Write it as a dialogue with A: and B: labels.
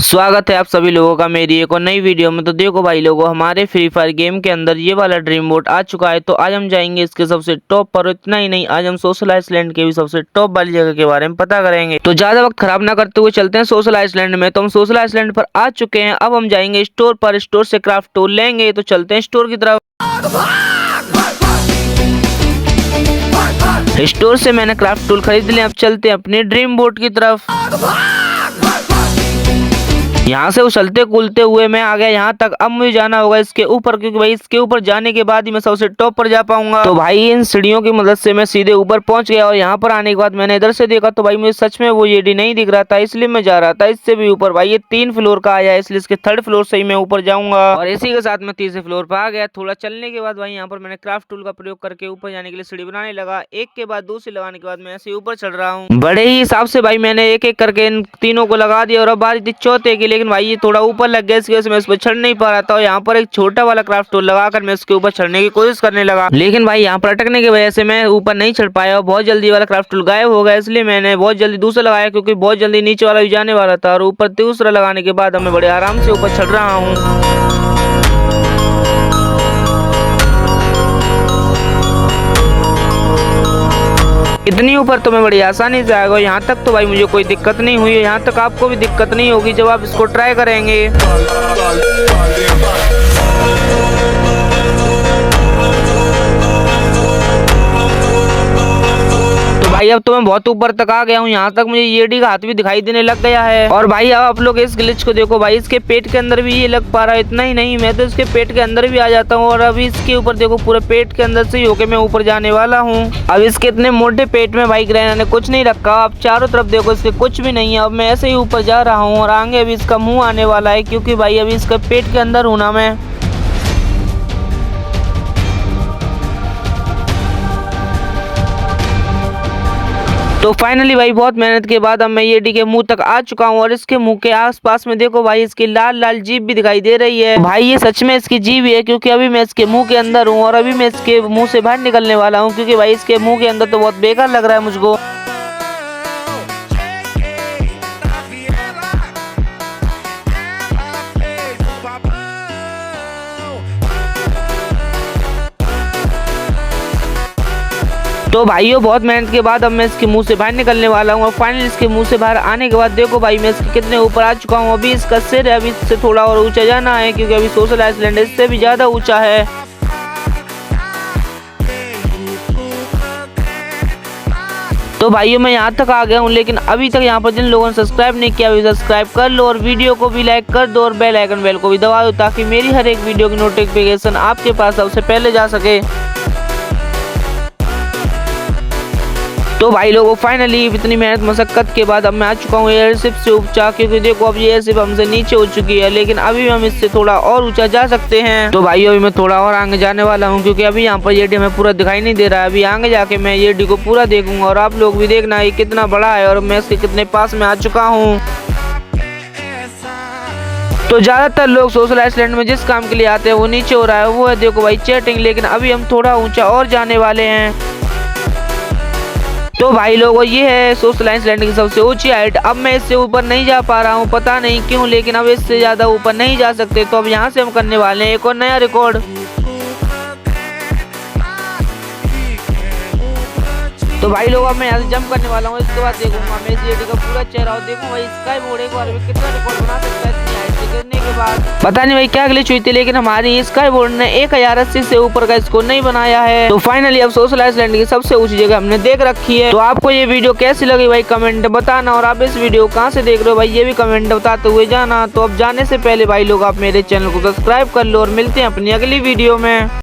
A: स्वागत है आप सभी लोगों का मेरी एक और नई वीडियो में। तो देखो भाई लोगों, हमारे फ्री फायर गेम के अंदर ये वाला ड्रीम बोट आ चुका है। तो आज हम जाएंगे इसके सबसे टॉप पर। इतना ही नहीं, आज हम सोशल आइसलैंड के भी सबसे टॉप वाली जगह के बारे में पता करेंगे। तो ज्यादा वक्त खराब ना करते हुए चलते हैं सोशल आइसलैंड में। तो हम सोशल आइसलैंड पर आ चुके हैं। अब हम जाएंगे स्टोर पर, स्टोर से क्राफ्ट टूल लेंगे। तो चलते हैं स्टोर की तरफ। स्टोर से मैंने क्राफ्ट टूल खरीद लिया। अब चलते हैं अपने ड्रीम बोट की तरफ। यहाँ से उछलते कूदते हुए मैं आ गया यहाँ तक। अब मुझे जाना होगा इसके ऊपर, क्योंकि भाई इसके ऊपर जाने के बाद ही मैं सबसे टॉप पर जा पाऊंगा। तो भाई इन सीढ़ियों की मदद से मैं सीधे ऊपर पहुंच गया। और यहाँ पर आने के बाद मैंने इधर से देखा तो भाई मुझे सच में वो येडी नहीं दिख रहा था, इसलिए मैं जा रहा था इससे भी ऊपर। भाई ये 3 फ्लोर का आया है, इसलिए इसके 3rd फ्लोर से ही मैं ऊपर जाऊंगा। और इसी के साथ मैं 3रे फ्लोर पर आ गया। थोड़ा चलने के बाद भाई यहाँ पर मैंने क्राफ्ट टूल का प्रयोग करके ऊपर जाने के लिए सीढ़ी बनाने लगा। एक के बाद दूसरी लगाने के बाद मैं ऐसे ऊपर चढ़ रहा हूँ। बड़े ही हिसाब से भाई मैंने एक एक करके इन तीनों को लगा दिया। और अब बारी थी चौथे की, लेकिन भाई ये थोड़ा ऊपर लग गया, इसकी वजह से मैं इस पर चढ़ नहीं पा रहा था। और यहाँ पर एक छोटा वाला क्राफ्ट टूल लगाकर मैं इसके ऊपर चढ़ने की कोशिश करने लगा, लेकिन भाई यहाँ पर अटकने की वजह से मैं ऊपर नहीं चढ़ पाया। और बहुत जल्दी वाला क्राफ्ट टूल गायब हो गया, इसलिए मैंने बहुत जल्दी दूसरा लगाया, क्योंकि बहुत जल्दी नीचे वाला भी जाने वाला था। और ऊपर दूसरा लगाने के बाद मैं बड़े आराम से ऊपर चढ़ रहा हूँ। इतनी ऊपर तो मैं बड़ी आसानी से आ गया। यहाँ तक तो भाई मुझे कोई दिक्कत नहीं हुई है। यहाँ तक आपको भी दिक्कत नहीं होगी जब आप इसको ट्राई करेंगे। भाई अब तो मैं बहुत ऊपर तक आ गया हूँ। यहाँ तक मुझे येडी का हाथ भी दिखाई देने लग गया है। और भाई अब आप लोग इस ग्लिच को देखो, भाई इसके पेट के अंदर भी ये लग पा रहा है। इतना ही नहीं, मैं तो इसके पेट के अंदर भी आ जाता हूँ। और अभी इसके ऊपर देखो, पूरे पेट के अंदर से ही होके मैं ऊपर जाने वाला हूँ। अब इसके इतने मोटे पेट में भाई ग्रैना ने कुछ नहीं रखा। अब चारों तरफ देखो, इसके कुछ भी नहीं है। अब मैं ऐसे ही ऊपर जा रहा हूँ और आगे अभी इसका मुँह आने वाला है, क्योंकि भाई अभी इसका पेट के अंदर हूँ ना मैं। तो फाइनली भाई बहुत मेहनत के बाद अब मैं येडी के मुंह तक आ चुका हूँ। और इसके मुंह के आसपास में देखो भाई, इसकी लाल लाल जीभ भी दिखाई दे रही है। भाई ये सच में इसकी जीभ है, क्योंकि अभी मैं इसके मुंह के अंदर हूँ। और अभी मैं इसके मुंह से बाहर निकलने वाला हूँ, क्योंकि भाई इसके मुंह के अंदर तो बहुत बेकार लग रहा है मुझको। तो भाइयों बहुत मेहनत के बाद अब मैं इसके मुंह से बाहर निकलने वाला हूँ। और फाइनली इसके मुंह से बाहर आने के बाद देखो भाई मैं इसके कितने ऊपर आ चुका हूँ। अभी इसका सिर है, अभी इससे थोड़ा और ऊंचा जाना है, क्योंकि अभी सोशल आइसलैंड इससे भी ज्यादा ऊंचा है। तो भाइयों मैं यहाँ तक आ गया हूँ, लेकिन अभी तक यहाँ पर जिन लोगों ने सब्सक्राइब नहीं किया अभी सब्सक्राइब कर लो। और वीडियो को भी लाइक कर दो और बेल आइकन बेल को भी दबा दो, ताकि मेरी हर एक वीडियो की नोटिफिकेशन आपके पास सबसे पहले जा सके। तो भाई लोगों फाइनली इतनी मेहनत मशक्कत के बाद अब मैं आ चुका हूँ एयरशिप से ऊंचा, क्योंकि देखो अब ये एयरशिप हमसे नीचे हो चुकी है, लेकिन अभी हम इससे थोड़ा और ऊंचा जा सकते हैं। तो भाई अभी मैं थोड़ा और आगे जाने वाला हूँ, क्योंकि अभी यहाँ पर येडी हमें पूरा दिखाई नहीं दे रहा है। अभी आगे जाके मैं येडी को पूरा देखूंगा। और आप लोग भी देखना ये कितना बड़ा है और मैं इसके कितने पास में आ चुका हूँ। तो ज्यादातर लोग सोशल आइसलैंड में जिस काम के लिए आते हैं वो नीचे हो रहा है, वो है देखो भाई चैटिंग। लेकिन अभी हम थोड़ा ऊंचा और जाने वाले हैं। तो भाई लोगों ये है सोशल आइसलैंड की सबसे ऊंची हाइट। अब मैं इससे ऊपर नहीं जा पा रहा हूँ, पता नहीं क्यों, लेकिन अब इससे ज्यादा ऊपर नहीं जा सकते। तो अब यहाँ से हम करने वाले हैं एक और नया रिकॉर्ड। तो भाई लोग अब मैं यहाँ से जंप करने वाला हूँ। इसके बाद देखूंगा मैं इस येडी का पूरा चेहरा और देखूंगा भाई स्काई बोर्ड एक बार में कितना रिकॉर्ड बना सकता है इतनी हाइट से गिरने के बाद। पता नहीं भाई क्या ग्लिच हुई थी, लेकिन हमारी स्काई बोर्ड ने 1080 से ऊपर का स्कोर नहीं बनाया है। तो फाइनली अब सोशल आइसलैंड की सबसे ऊंची जगह हमने देख रखी है। तो आपको ये वीडियो कैसी लगी भाई कमेंट बताना। और आप इस वीडियो कहाँ से देख रहे हो भाई ये भी कमेंट बताते हुए जाना। तो अब जाने से पहले भाई लोग आप मेरे चैनल को सब्सक्राइब कर लो और मिलते हैं अपनी अगली वीडियो में।